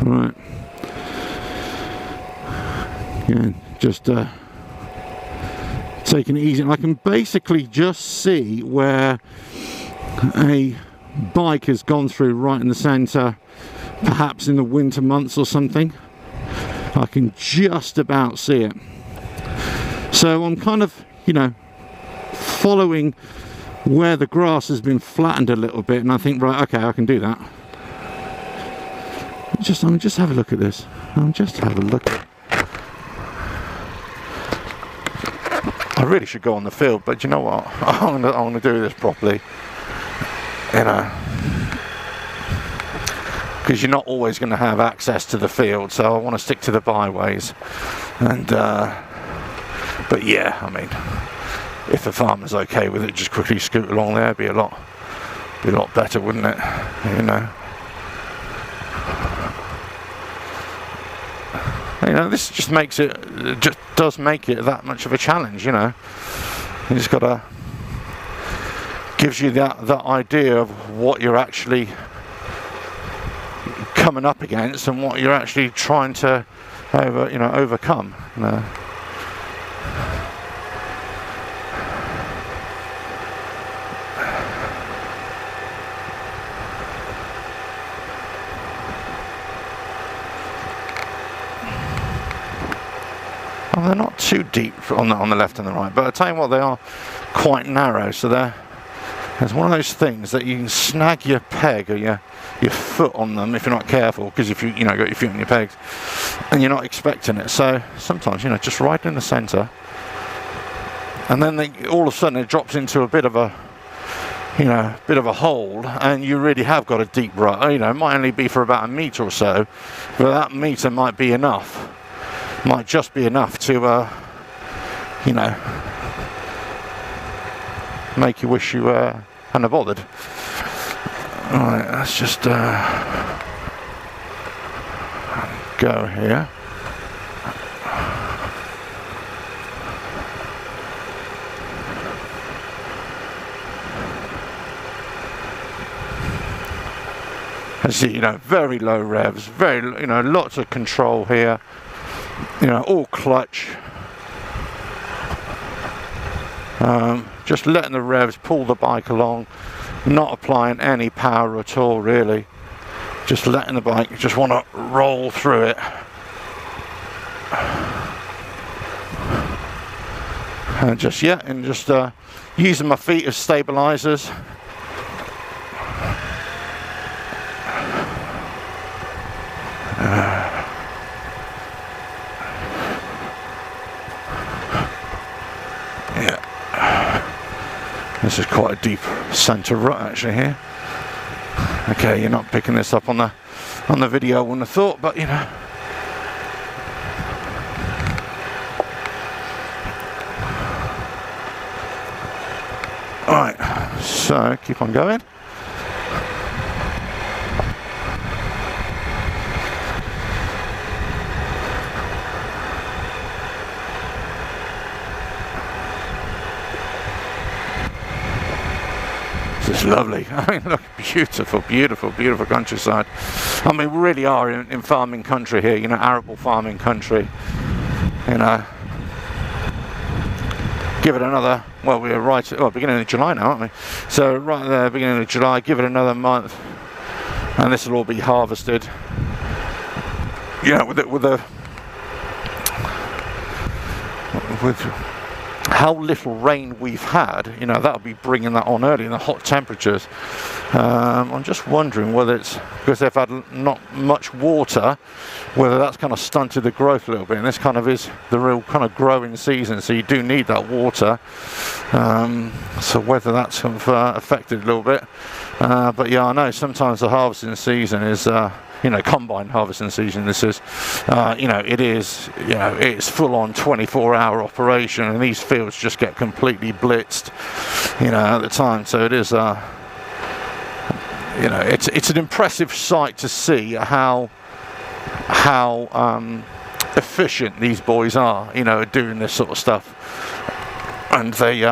Right. Yeah, just taking it easy. And I can basically just see where a bike has gone through right in the centre, perhaps in the winter months or something. I can just about see it. So I'm kind of, you know, following where the grass has been flattened a little bit, and I think, right, okay, I can do that. Just have a look at this. Just have a look. I really should go on the field, but you know what? I'm gonna do this properly. You know, because you're not always going to have access to the field, so I want to stick to the byways. And but yeah, I mean, if the farmer's okay with it, just quickly scoot along there. Be a lot better, wouldn't it? You know. You know, this just makes it just does make it that much of a challenge. You know, you just gotta. Gives you that idea of what you're actually coming up against and what you're actually trying to overcome. You know. Well, they're not too deep on the left and the right, but I tell you what, they are quite narrow, so there's one of those things that you can snag your peg or your foot on them if you're not careful, because if you got your feet on your pegs and you're not expecting it. So sometimes, you know, just right in the centre, and then all of a sudden it drops into a bit of a hole, and you really have got a deep rut. You know, it might only be for about a metre or so, but that metre might be enough. Might just be enough to, you know, make you wish you hadn't bothered. Alright, let's just go here. I see, you know, very low revs, very, you know, lots of control here. You know, all clutch. Just letting the revs pull the bike along, not applying any power at all, really. Just letting the bike just want to roll through it. And just using my feet as stabilizers. This is quite a deep centre rut actually here. Okay, you're not picking this up on the video, I wouldn't have thought, but you know. Alright, so keep on going. It's lovely. I mean, look, beautiful, beautiful, beautiful countryside. I mean, we really are in farming country here, you know, arable farming country. You know, give it another, well, we're right at, beginning of July now, aren't we? So right there, beginning of July, give it another month, and this will all be harvested. You know, with how little rain we've had, you know, that'll be bringing that on early in the hot temperatures. I'm just wondering whether it's because they've had not much water, whether that's kind of stunted the growth a little bit, and this kind of is the real kind of growing season, so you do need that water. So whether that's sort of affected a little bit, but yeah, I know sometimes the harvesting season is you know, combine harvesting season. This is, you know, it is, you know, it's full on 24-hour operation, and these fields just get completely blitzed, you know, at the time. So it is, you know, it's an impressive sight to see how efficient these boys are, you know, doing this sort of stuff, and they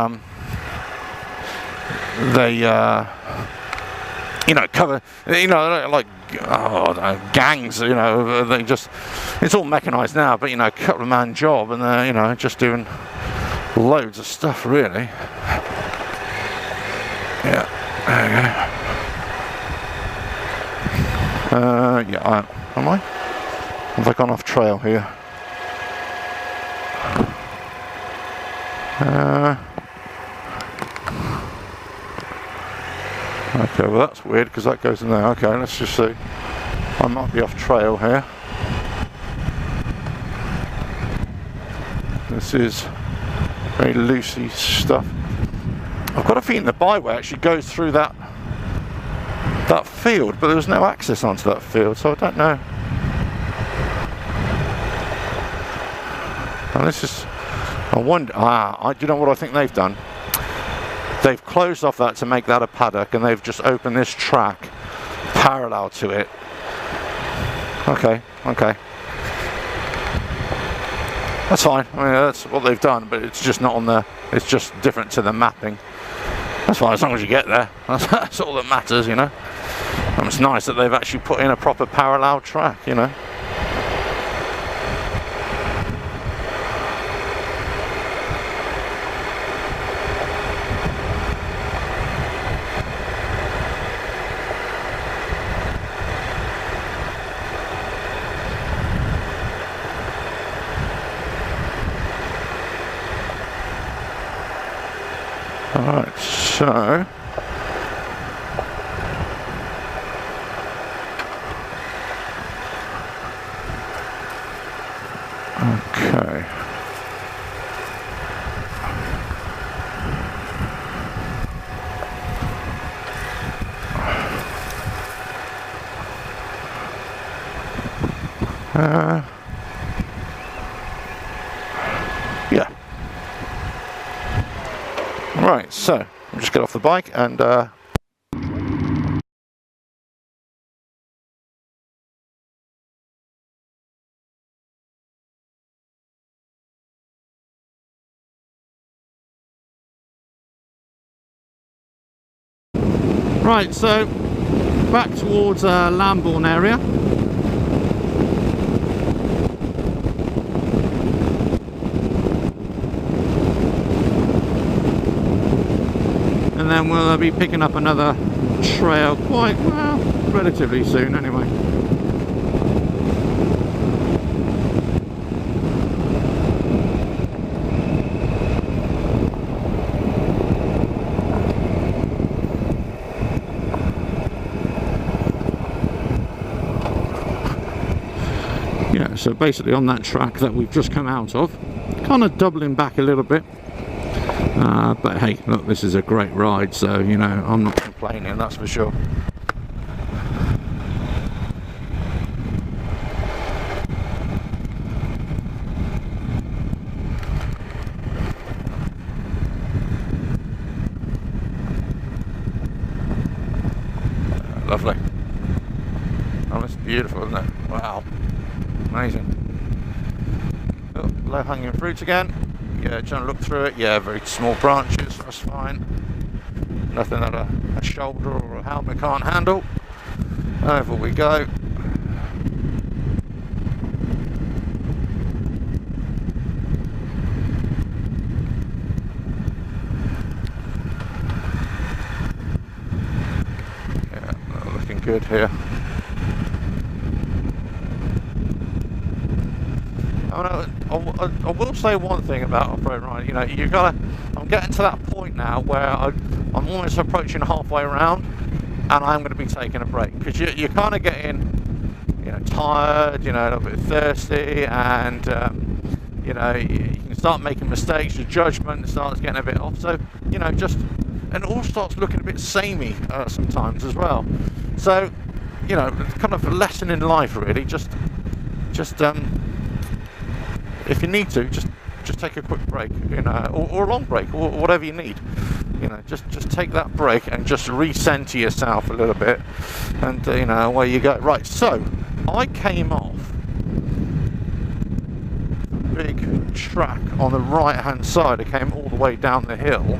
you know, cover, you know, like, oh, no, gangs, you know, they just, it's all mechanised now, but, you know, a couple of man job, and they're, you know, just doing loads of stuff, really. Yeah, there you go. Yeah, am I? Have I gone off trail here? Okay, well that's weird because that goes in there. Okay, let's just see. I might be off trail here. This is very loosey stuff. I've got a feeling the byway actually goes through that field, but there was no access onto that field, so I don't know. And this is, I wonder, do you know what I think they've done? They've closed off that to make that a paddock, and they've just opened this track parallel to it. Okay. That's fine. I mean, that's what they've done, but it's just not on the, it's just different to the mapping. That's fine, as long as you get there. That's all that matters, you know. And it's nice that they've actually put in a proper parallel track, you know. Alright, so okay. Yeah. Right, so I'll just get off the bike and right, so back towards Lambourne area. And then we'll be picking up another trail quite well, relatively soon anyway. Yeah, so basically on that track that we've just come out of, kind of doubling back a little bit. But hey, look, this is a great ride, so, you know, I'm not complaining, that's for sure. Lovely. Oh, it's beautiful, isn't it? Wow. Amazing. Oh, low-hanging fruit again. Yeah, trying to look through it. Yeah, very small branches, that's fine. Nothing that a shoulder or a helmet can't handle. Over we go. Yeah, looking good here. I will say one thing about off-road riding. You know, you gotta. I'm getting to that point now where I'm almost approaching halfway around, and I'm going to be taking a break because you're kind of getting, you know, tired, you know, a little bit thirsty, and you know, you can start making mistakes. Your judgment starts getting a bit off. So, you know, just, and it all starts looking a bit samey sometimes as well. So, you know, it's kind of a lesson in life, really. Just if you need to, just take a quick break, you know, or a long break, or whatever you need. You know, just take that break and just recenter yourself a little bit, and you know, away you go. Right, so I came off the big track on the right hand side. I came all the way down the hill.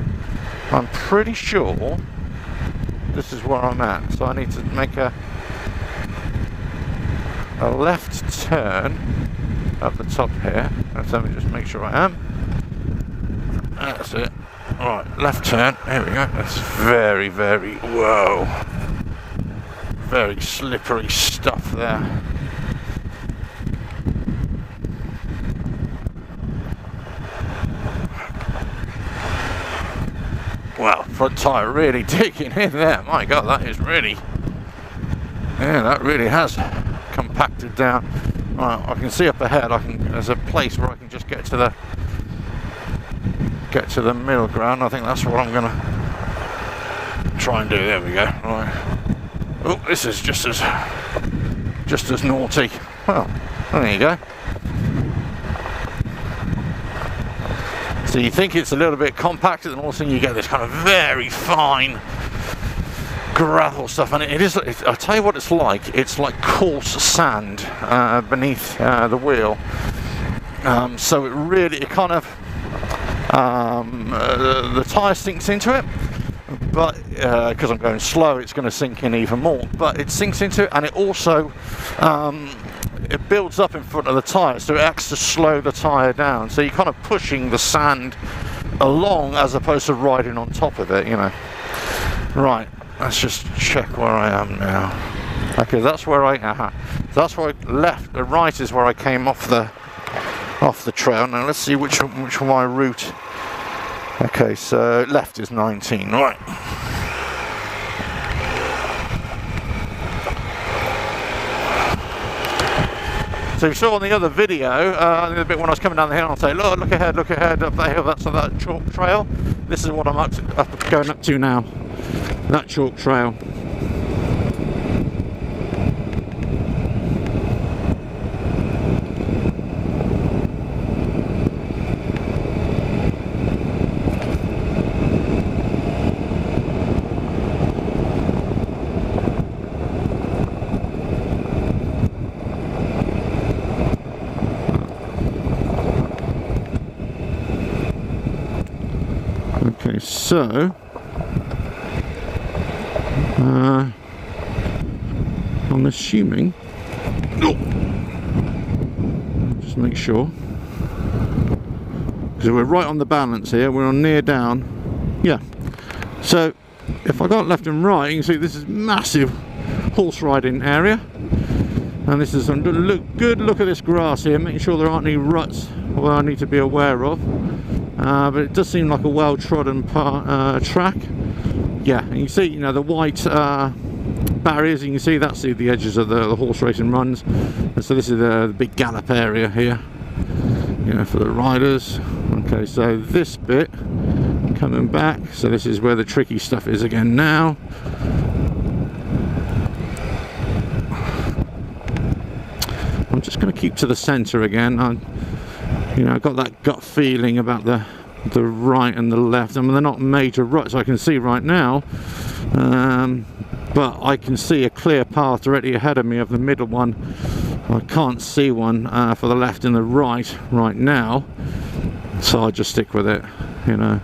I'm pretty sure this is where I'm at. So I need to make a left turn up the top here. Let's let me just make sure I am. That's it. Right, left turn. Here we go. That's very, very, whoa. Very slippery stuff there. Wow, front tyre really digging in there. My God, that is really, yeah, that really has compacted down. Right, I can see up ahead. There's a place where I can just get to the middle ground. I think that's what I'm gonna try and do. There we go. Right. Oh, this is just as naughty. Well, there you go. So you think it's a little bit compacted, and all of a sudden you get this kind of very fine gravel stuff, and it is. I'll tell you what it's like. It's like coarse sand beneath the wheel. So it kind of the tyre sinks into it, but because I'm going slow, it's going to sink in even more. But it sinks into it, and it also it builds up in front of the tyre, so it acts to slow the tyre down. So you're kind of pushing the sand along as opposed to riding on top of it, you know. Right, let's just check where I am now. Okay, that's where that's where I left. The right is where I came off the trail. Now let's see which my route. Okay, so left is 19. Right. So you saw on the other video, the bit when I was coming down the hill, I'll say, look ahead, up that hill, that's that chalk trail. This is what I'm going up to now, that chalk trail. Okay, so I'm assuming, just make sure, because we're right on the balance here, we're on near down, yeah. So if I go left and right, you can see this is massive horse riding area, and this is a good look at this grass here, making sure there aren't any ruts where I need to be aware of. But it does seem like a well-trodden track. Yeah, and you see, you know, the white barriers. You can see that's the edges of the horse racing runs. And so this is the big gallop area here, you know, for the riders. Okay, so this bit coming back. So this is where the tricky stuff is again now. I'm just going to keep to the centre again. You know, I got that gut feeling about the right and the left. I mean, they're not major ruts I can see right now, but I can see a clear path directly ahead of me of the middle one. I can't see one for the left and the right now, so I just stick with it, you know.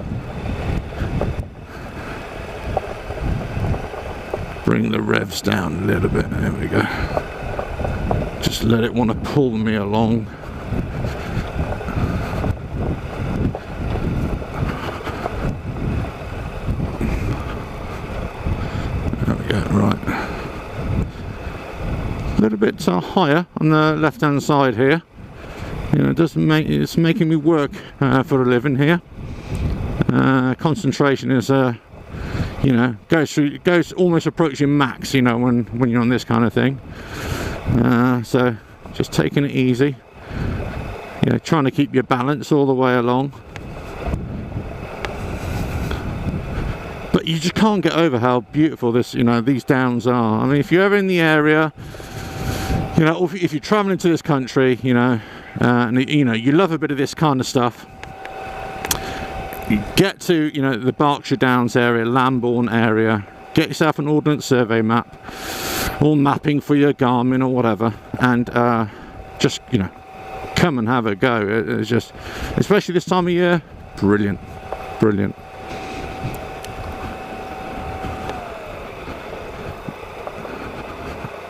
Bring the revs down a little bit. There we go. Just let it want to pull me along. Right, a little bit higher on the left hand side here. You know, it's making me work for a living here. Concentration is you know, goes almost approaching max, you know, when you're on this kind of thing. So just taking it easy, you know, trying to keep your balance all the way along. But you just can't get over how beautiful this, you know, these downs are. I mean, if you're ever in the area, you know, if you're traveling to this country, you know, and you know, you love a bit of this kind of stuff, you get to, you know, the Berkshire Downs area, Lambourne area, get yourself an Ordnance Survey map, or mapping for your Garmin or whatever, and just, you know, come and have a go. It's just, especially this time of year, brilliant, brilliant.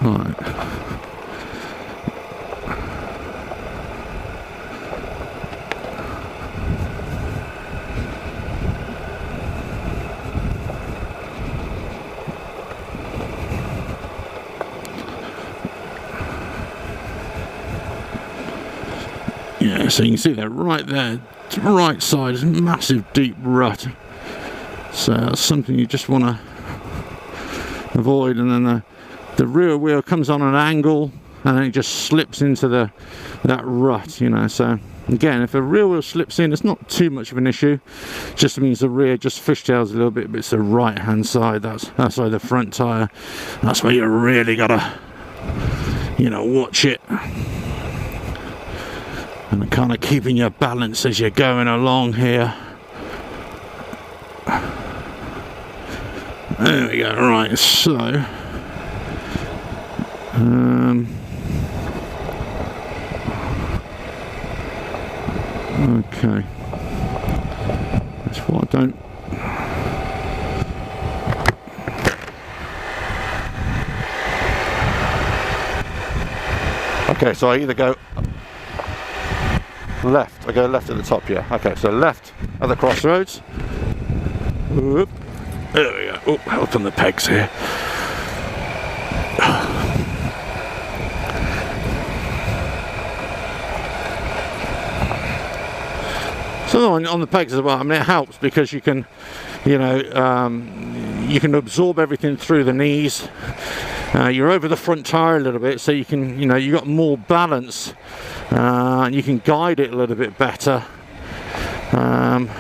Right. Yeah, so you can see that right there, right side is a massive deep rut. So that's something you just want to avoid. And then the rear wheel comes on an angle and then it just slips into that rut, you know. So again, if the rear wheel slips in, it's not too much of an issue. It just means the rear just fishtails a little bit, but it's the right hand side, that's why the front tyre, that's where you really gotta, you know, watch it. And kind of keeping your balance as you're going along here. There we go. Right, so okay, that's what I don't. Okay, so I either go left, I go left at the top here. Okay, so left at the crossroads. Whoop. There we go. Oh, up on the pegs here. So on the pegs as well, I mean, it helps because you can, you know, you can absorb everything through the knees. You're over the front tyre a little bit, so you can, you know, you got more balance, and you can guide it a little bit better.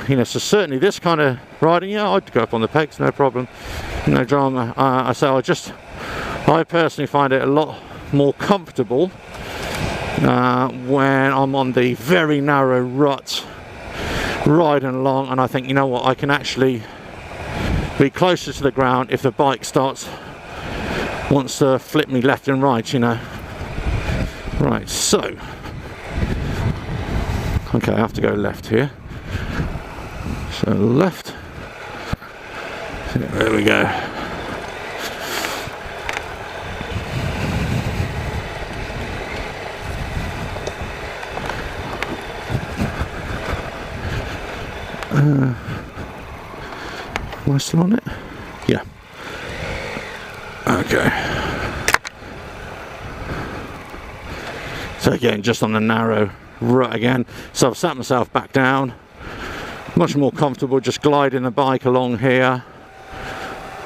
You know, so certainly this kind of riding, yeah, I'd go up on the pegs, no problem, no drama. I personally find it a lot more comfortable when I'm on the very narrow rut riding along, and I think, you know what, I can actually be closer to the ground if the bike wants to flip me left and right, you know. Right, so okay, I have to go left here. So left. There we go. Am I still on it? Yeah. Okay. So again, just on the narrow rut again. So I've sat myself back down. Much more comfortable just gliding the bike along here.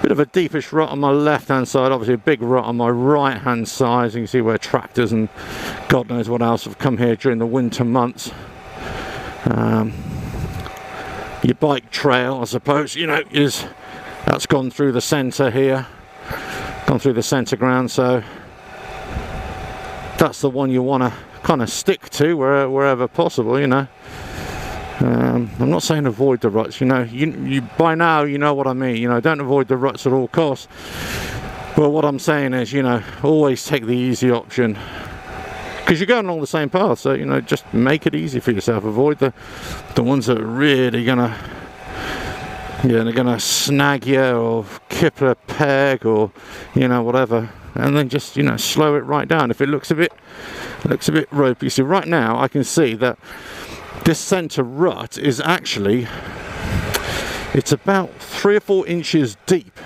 Bit of a deepish rut on my left hand side, obviously a big rut on my right hand side. So you can see where tractors and God knows what else have come here during the winter months. Your bike trail, I suppose, you know, that's gone through the centre here, gone through the centre ground, so that's the one you want to kind of stick to wherever possible, you know. I'm not saying avoid the ruts, you know, you by now you know what I mean, you know, don't avoid the ruts at all costs. But what I'm saying is, you know, always take the easy option, because you're going along the same path, so, you know, just make it easy for yourself. Avoid the ones that are really gonna, yeah, they're gonna snag you or kip a peg or, you know, whatever, and then just, you know, slow it right down. If it looks a bit ropey, so right now I can see that this centre rut is actually, it's about 3 or 4 inches deep.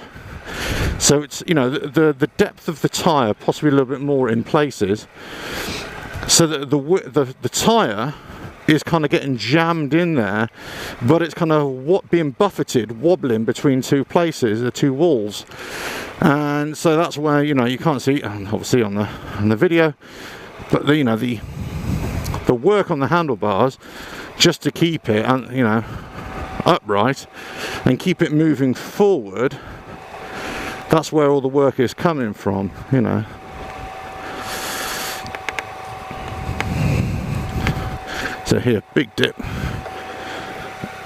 So it's, you know, the depth of the tyre, possibly a little bit more in places. So the tyre is kind of getting jammed in there, but it's kind of being buffeted, wobbling between two places, the two walls. And so that's where, you know, you can't see, obviously on the video, but you know, the work on the handlebars just to keep it, you know, upright and keep it moving forward. That's where all the work is coming from, you know. So here, big dip.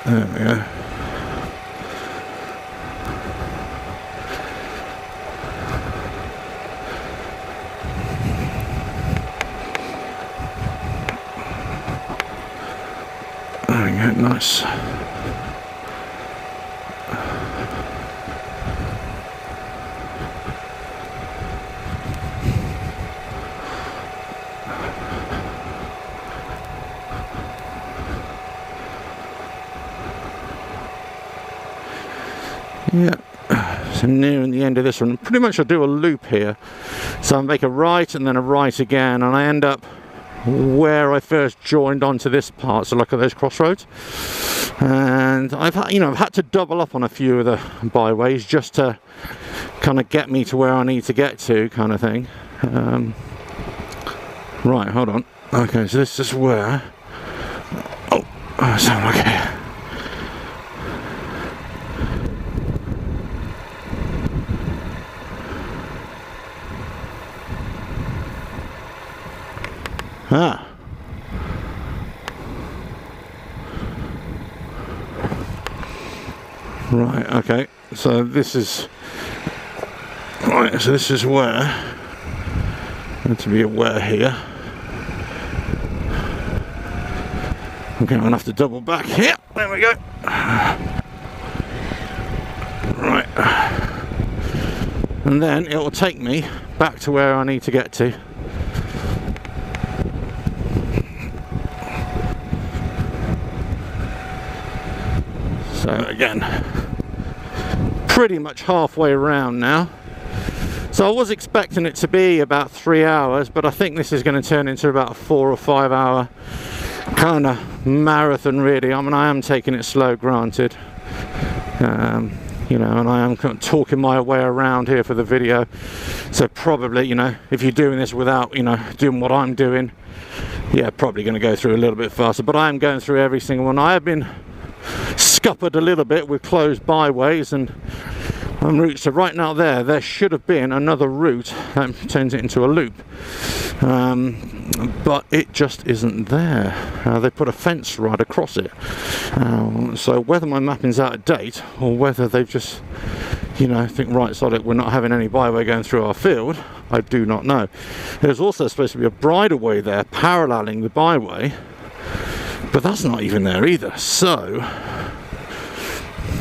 There we go. There we go, nice. Yeah, so nearing the end of this one. Pretty much I do a loop here. So I make a right and then a right again, and I end up where I first joined onto this part. So look at those crossroads. And I've had to double up on a few of the byways just to kind of get me to where I need to get to, kind of thing. Right, hold on. Okay, so this is where. Oh, so okay. Ah. Right, okay. So this is right, so this is where I need to be aware here. Okay, I'm gonna have to double back here. There we go. Right. And then it will take me back to where I need to get to. So again, pretty much halfway around now. So I was expecting it to be about 3 hours, but I think this is going to turn into about a 4 or 5 hour kind of marathon, really. I mean, I am taking it slow, granted. You know, and I am kind of talking my way around here for the video. So probably, you know, if you're doing this without, you know, doing what I'm doing, yeah, probably going to go through a little bit faster. But I am going through every single one. I have been scuppered a little bit with closed byways and routes. So right now there should have been another route that turns it into a loop, but it just isn't there. They put a fence right across it, so whether my mapping's out of date or whether they've just, you know, think, right, sod it, we're not having any byway going through our field, I do not know. There's also supposed to be a bridleway there paralleling the byway, but that's not even there either. So,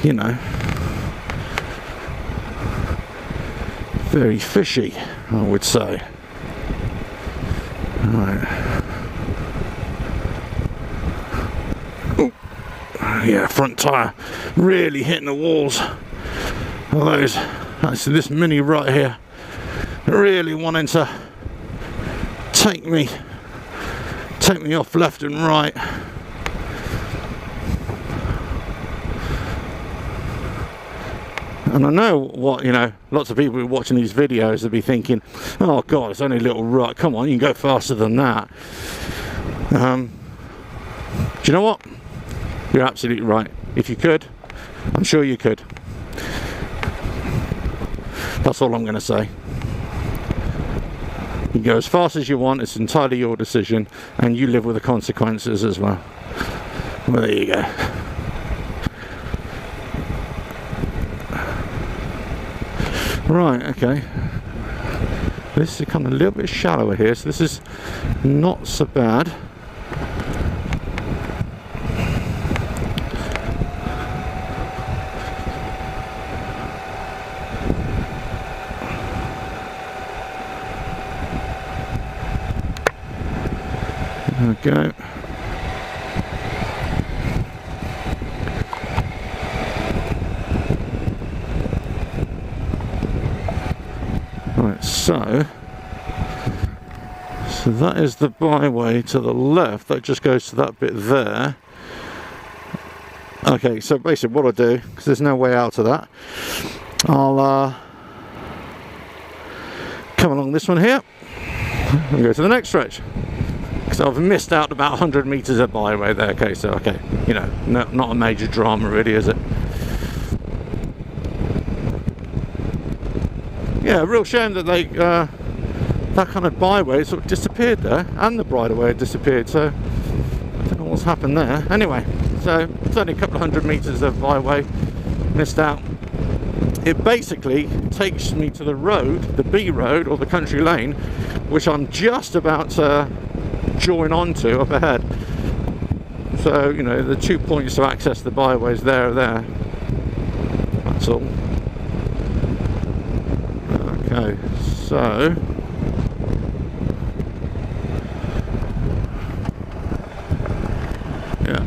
you know, very fishy, I would say. Right. Oh, yeah, front tyre really hitting the walls. All those. That's this mini right here, really wanting to take me off left and right. And I know what, you know, lots of people watching these videos will be thinking, oh God, it's only a little rut, come on, you can go faster than that. Do you know what? You're absolutely right. If you could, I'm sure you could. That's all I'm going to say. You can go as fast as you want, it's entirely your decision, and you live with the consequences as well. Well, there you go. Right, okay. This is kind of a little bit shallower here, so this is not so bad. There we go. Right, so that is the byway to the left. That just goes to that bit there. Okay, so basically what I'll do, because there's no way out of that, I'll come along this one here and go to the next stretch. Because I've missed out about 100 metres of byway there. Okay, so okay, you know, not a major drama really, is it? Yeah, real shame that they that kind of byway sort of disappeared there, and the bridleway had disappeared, so I don't know what's happened there. Anyway, so it's only a couple of 100 metres of byway missed out. It basically takes me to the road, the B road or the country lane, which I'm just about to join onto up ahead. So, you know, the 2 points to access the byways there. That's all. Okay, so yeah.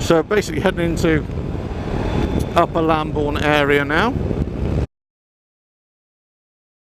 So basically heading into Upper Lambourne area now.